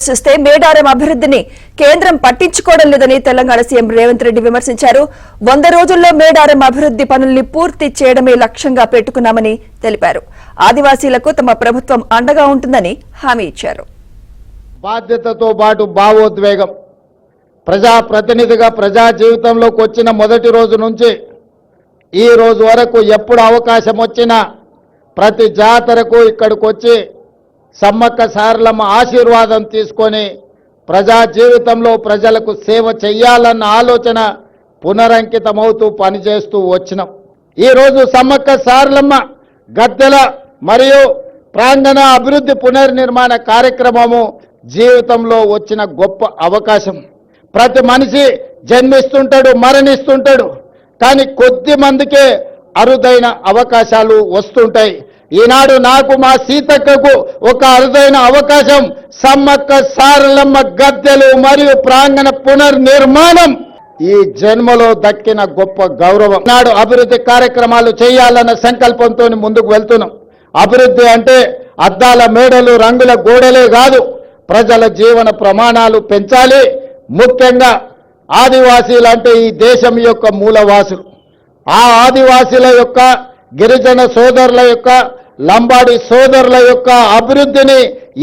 చూస్తే మేడారం అభివృద్ధిని కేంద్రం పట్టించుకోవడం లేదని తెలంగాణ సీఎం రేవంత్ రెడ్డి విమర్శించారు. 100 రోజుల్లో మేడారం అభివృద్ధి పనుల్ని పూర్తి చేయడమే లక్ష్యంగా పెట్టుకున్నామని తెలిపారు. ఆదివాసీలకు తమ ప్రభుత్వం అండగా ఉంటుందని హామీ ఇచ్చారు. బాధ్యతతో పాటు భావోద్వేగం ప్రజాప్రతినిధిగా ప్రజా జీవితంలోకి వచ్చిన మొదటి రోజు నుంచి ఈ రోజు వరకు ఎప్పుడు అవకాశం వచ్చినా ప్రతి జాతరకు ఇక్కడికి వచ్చి సమ్మక్క సారలమ్మ ఆశీర్వాదం తీసుకొని ప్రజా జీవితంలో ప్రజలకు సేవ చేయాలన్న ఆలోచన పునరంకితమవుతూ పనిచేస్తూ వచ్చినాం. ఈరోజు సమ్మక్క సారలమ్మ గద్దెల మరియు ప్రాంగణ అభివృద్ధి పునర్నిర్మాణ కార్యక్రమము జీవితంలో వచ్చిన గొప్ప అవకాశం. ప్రతి మనిషి జన్మిస్తుంటాడు, మరణిస్తుంటాడు, కానీ కొద్ది మందికే అరుదైన అవకాశాలు వస్తుంటాయి. ఈనాడు నాకు మా సీతక్కకు ఒక అరుదైన అవకాశం సమ్మక్క సారలమ్మ గద్దెలు మరియు ప్రాంగణ పునర్నిర్మాణం ఈ జన్మలో దక్కిన గొప్ప గౌరవం. నాడు అభివృద్ధి కార్యక్రమాలు చేయాలన్న సంకల్పంతో ముందుకు వెళ్తున్నాం. అభివృద్ధి అంటే అద్దాల మేడలు, రంగుల గోడలే కాదు, ప్రజల జీవన ప్రమాణాలు పెంచాలి. ముఖ్యంగా ఆదివాసీలు అంటే ఈ దేశం యొక్క మూలవాసులు. ఆ ఆదివాసీల యొక్క, గిరిజన సోదరుల యొక్క, లంబాడి సోదరుల యొక్క అభివృద్ధిని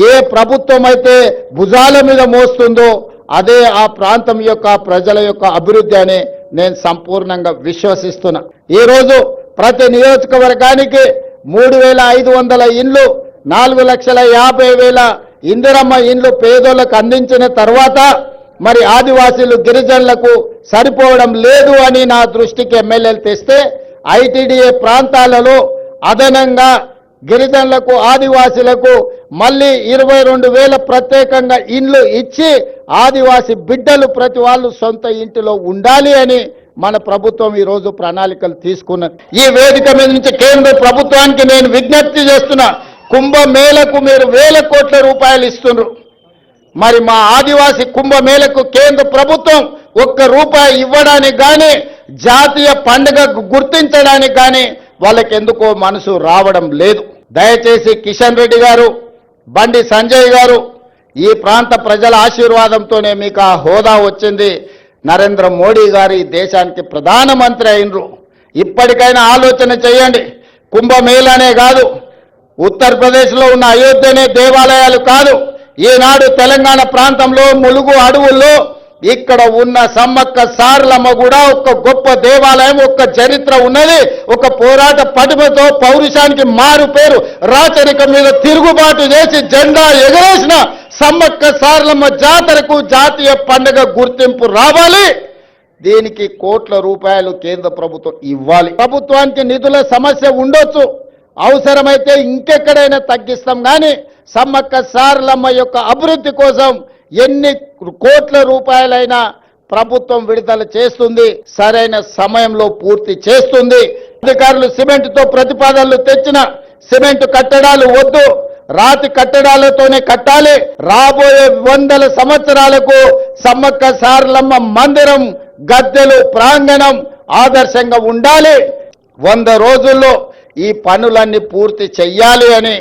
ఏ ప్రభుత్వం అయితే భుజాల మీద మోస్తుందో అదే ఆ ప్రాంతం యొక్క ప్రజల యొక్క అభివృద్ధి అని నేను సంపూర్ణంగా విశ్వసిస్తున్నా. ఈరోజు ప్రతి నియోజకవర్గానికి 3,500 ఇండ్లు, 4,50,000 ఇందిరమ్మ ఇండ్లు పేదోళ్లకు అందించిన తర్వాత మరి ఆదివాసీలు గిరిజనులకు సరిపోవడం లేదు అని నా దృష్టికి ఎమ్మెల్యేలు తెస్తే ఐటీడీఏ ప్రాంతాలలో అదనంగా గిరిజనులకు, ఆదివాసీలకు మళ్ళీ 22,000 ప్రత్యేకంగా ఇండ్లు ఇచ్చి ఆదివాసీ బిడ్డలు ప్రతి వాళ్ళు సొంత ఇంటిలో ఉండాలి అని మన ప్రభుత్వం ఈరోజు ప్రణాళికలు తీసుకున్నది. ఈ వేదిక మీద నుంచి కేంద్ర ప్రభుత్వానికి నేను విజ్ఞప్తి చేస్తున్నా, కుంభమేళకు మీరు 1,000 కోట్ల రూపాయలు ఇస్తున్నారు. మరి మా ఆదివాసీ కుంభమేళకు కేంద్ర ప్రభుత్వం ₹1 ఇవ్వడానికి కానీ, జాతీయ పండుగ గుర్తించడానికి కానీ వాళ్ళకి ఎందుకో మనసు రావడం లేదు. దయచేసి కిషన్ రెడ్డి గారు, బండి సంజయ్ గారు, ఈ ప్రాంత ప్రజల ఆశీర్వాదంతోనే మీకు ఆ హోదా వచ్చింది. నరేంద్ర మోడీ గారు ఈ దేశానికి ప్రధానమంత్రి అయినరు. ఇప్పటికైనా ఆలోచన చేయండి. కుంభమేళానే కాదు, ఉత్తరప్రదేశ్లో ఉన్న అయోధ్యనే దేవాలయాలు కాదు, ఈనాడు తెలంగాణ ప్రాంతంలో ములుగు అడవుల్లో ఇక్కడ ఉన్న సమ్మక్క సారలమ్మ కూడా ఒక గొప్ప దేవాలయం, ఒక చరిత్ర ఉన్నది. ఒక పోరాట పటిమతో పౌరుషానికి మారు పేరు, రాచరికం మీద తిరుగుబాటు చేసి జెండా ఎగరేసిన సమ్మక్క సారలమ్మ జాతరకు జాతీయ పండుగ గుర్తింపు రావాలి. దీనికి కోట్ల రూపాయలు కేంద్ర ప్రభుత్వం ఇవ్వాలి. ప్రభుత్వానికి నిధుల సమస్య ఉండొచ్చు, అవసరమైతే ఇంకెక్కడైనా తగ్గిస్తాం, కానీ సమ్మక్క సారలమ్మ యొక్క అభివృద్ధి కోసం ఎన్ని కోట్ల రూపాయలైనా ప్రభుత్వం విడుదల చేస్తుంది, సరైన సమయంలో పూర్తి చేస్తుంది. అధికారులు సిమెంట్తో ప్రతిపాదనలు తెచ్చిన సిమెంట్ కట్టడాలు వద్దు, రాతి కట్టడాలతోనే కట్టాలి. రాబోయే 100 సంవత్సరాలకు సమ్మక్క సారలమ్మ మందిరం, గద్దెలు, ప్రాంగణం ఆదర్శంగా ఉండాలి. 100 రోజుల్లో ఈ పనులన్నీ పూర్తి చెయ్యాలి అని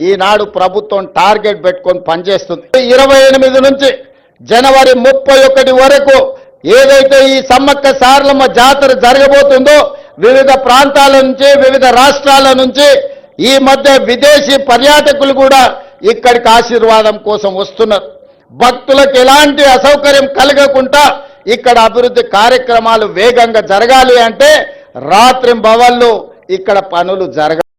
ఈనాడు ప్రభుత్వం టార్గెట్ పెట్టుకొని పనిచేస్తుంది. 28 నుంచి జనవరి 31 వరకు ఏదైతే ఈ సమ్మక్క సారలమ్మ జాతర జరగబోతుందో వివిధ ప్రాంతాల నుంచి, వివిధ రాష్ట్రాల నుంచి ఈ మధ్య విదేశీ పర్యాటకులు కూడా ఇక్కడికి ఆశీర్వాదం కోసం వస్తున్నారు. భక్తులకు ఎలాంటి అసౌకర్యం కలగకుండా ఇక్కడ అభివృద్ధి కార్యక్రమాలు వేగంగా జరగాలి అంటే రాత్రింబవళ్ళు ఇక్కడ పనులు జరగాలి.